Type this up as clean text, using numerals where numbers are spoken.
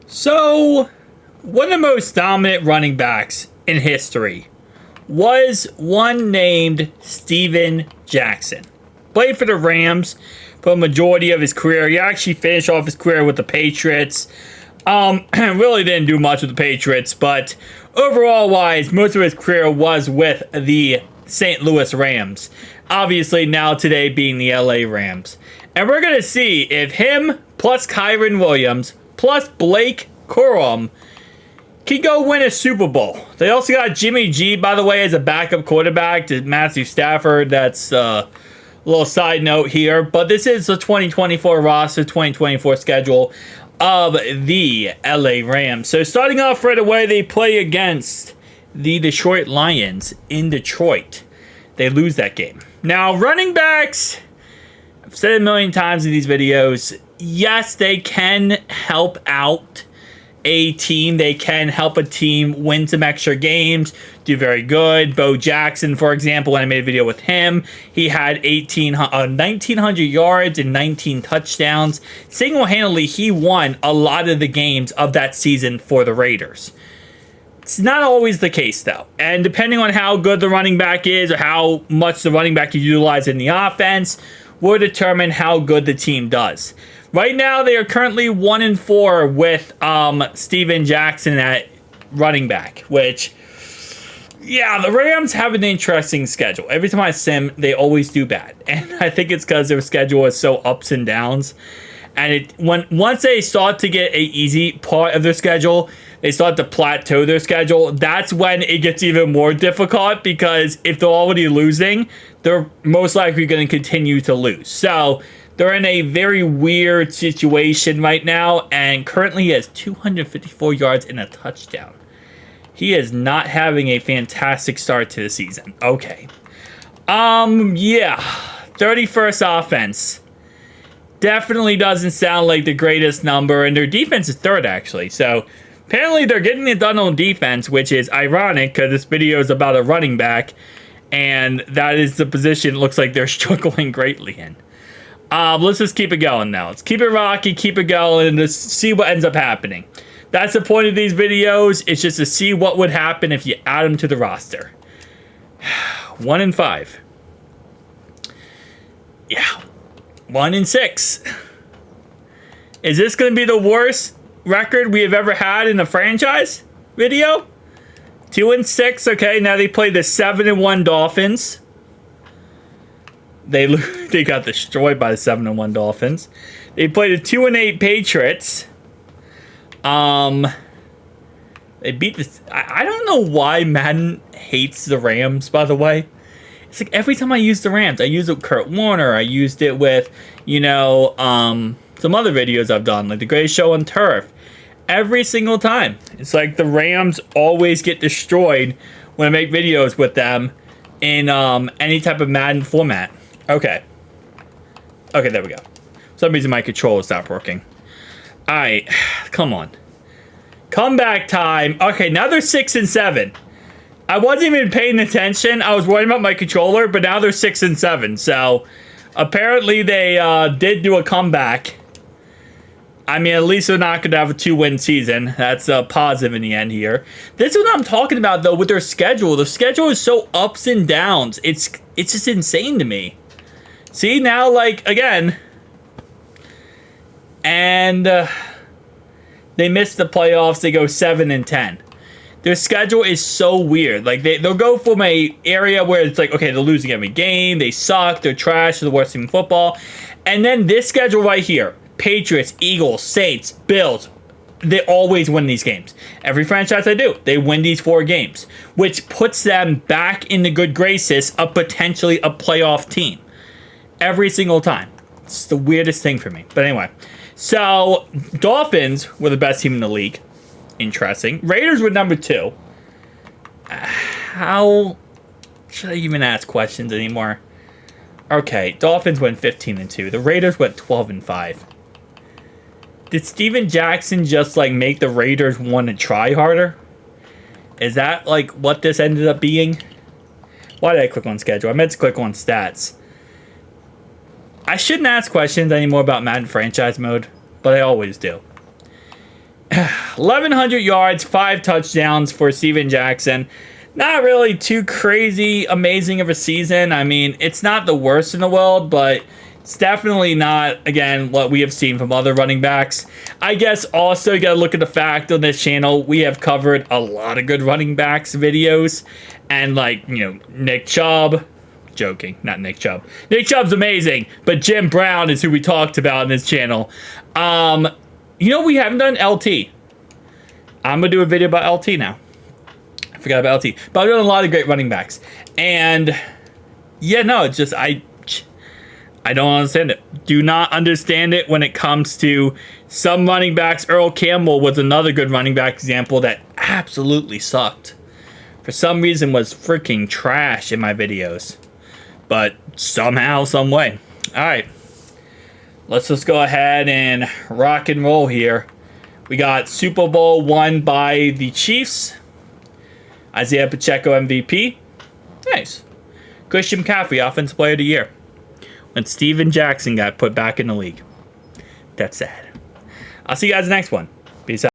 So, one of the most dominant running backs in history was one named Steven Jackson. Played for the Rams for a majority of his career. He actually finished off his career with the Patriots. Really didn't do much with the Patriots, but overall wise, most of his career was with the St. Louis Rams. Obviously now today being the LA Rams. And we're going to see if him plus Kyren Williams plus Blake Corum can go win a Super Bowl. They also got Jimmy G, by the way, as a backup quarterback to Matthew Stafford. That's a little side note here. But this is the 2024 roster, 2024 schedule of the LA Rams. So starting off right away, they play against the Detroit Lions in Detroit. They lose that game. Now, running backs, I've said it a million times in these videos, yes, they can help out a team. They can help a team win some extra games, do very good. Bo Jackson, for example, when I made a video with him, he had 1,900 yards and 19 touchdowns. Single-handedly, he won a lot of the games of that season for the Raiders. It's not always the case, though. And depending on how good the running back is or how much the running back is utilized in the offense will determine how good the team does. Right now, they are currently 1-4 with Steven Jackson at running back, which, yeah, the Rams have an interesting schedule. Every time I sim, they always do bad. And I think it's because their schedule is so ups and downs. And once they start to get an easy part of their schedule, they start to plateau their schedule. That's when it gets even more difficult because if they're already losing, they're most likely going to continue to lose. So they're in a very weird situation right now, and currently he has 254 yards and a touchdown. He is not having a fantastic start to the season. Okay. Yeah. 31st offense. Definitely doesn't sound like the greatest number, and their defense is third, actually. So apparently they're getting it done on defense, which is ironic because this video is about a running back, and that is the position it looks like they're struggling greatly in. Let's just keep it going now. Let's keep it rocky, keep it going, and just see what ends up happening. That's the point of these videos. It's just to see what would happen if you add them to the roster. 1-5. Yeah. 1-6. Is this going to be the worst record we have ever had in a franchise video? 2-6. Okay, now they play the 7-1 Dolphins. They got destroyed by the 7-1 Dolphins. They played the 2-8 Patriots. They beat the. I don't know why Madden hates the Rams. By the way, it's like every time I use the Rams, I use it with Kurt Warner. I used it with some other videos I've done, like the Greatest Show on Turf. Every single time, it's like the Rams always get destroyed when I make videos with them in any type of Madden format. Okay, there we go. For some reason my controller stopped working. Alright, come on. Comeback time. Okay, now they're 6-7. I wasn't even paying attention. I was worrying about my controller, but now they're 6-7. So, apparently they did do a comeback. I mean, at least they're not going to have a 2-win season. That's a positive in the end here. This is what I'm talking about, though, with their schedule. The schedule is so ups and downs. It's just insane to me. See, now, like, again. And they missed the playoffs. They go 7-10. Their schedule is so weird. Like, they'll go from a area where it's like, okay, they're losing every game. They suck. They're trash. They're the worst team in football. And then this schedule right here. Patriots, Eagles, Saints, Bills. They always win these games. Every franchise I do, they win these 4 games. Which puts them back in the good graces of potentially a playoff team. Every single time. It's the weirdest thing for me. But anyway. So, Dolphins were the best team in the league. Interesting. Raiders were number 2. How should I even ask questions anymore? Okay, Dolphins went 15-2. The Raiders went 12-5. Did Steven Jackson just, like, make the Raiders want to try harder? Is that, like, what this ended up being? Why did I click on schedule? I meant to click on stats. I shouldn't ask questions anymore about Madden franchise mode, but I always do. 1,100 yards, 5 touchdowns for Steven Jackson. Not really too crazy, amazing of a season. I mean, it's not the worst in the world, but it's definitely not, again, what we have seen from other running backs. I guess also you gotta look at the fact on this channel, we have covered a lot of good running backs videos. And like, you know, Nick Chubb. Joking, not Nick Chubb. Nick Chubb's amazing, but Jim Brown is who we talked about on this channel. You know, we haven't done LT. I'm gonna do a video about LT now. I forgot about LT, but I've done a lot of great running backs, and yeah, no, it's just I don't understand it. Do not understand it when it comes to some running backs. Earl Campbell was another good running back example that absolutely sucked. For some reason, was freaking trash in my videos, but somehow, some way. All right. Let's just go ahead and rock and roll here. We got Super Bowl won by the Chiefs. Isaiah Pacheco MVP. Nice. Christian McCaffrey Offensive Player of the Year. When Steven Jackson got put back in the league. That's sad. I'll see you guys in the next one. Peace out.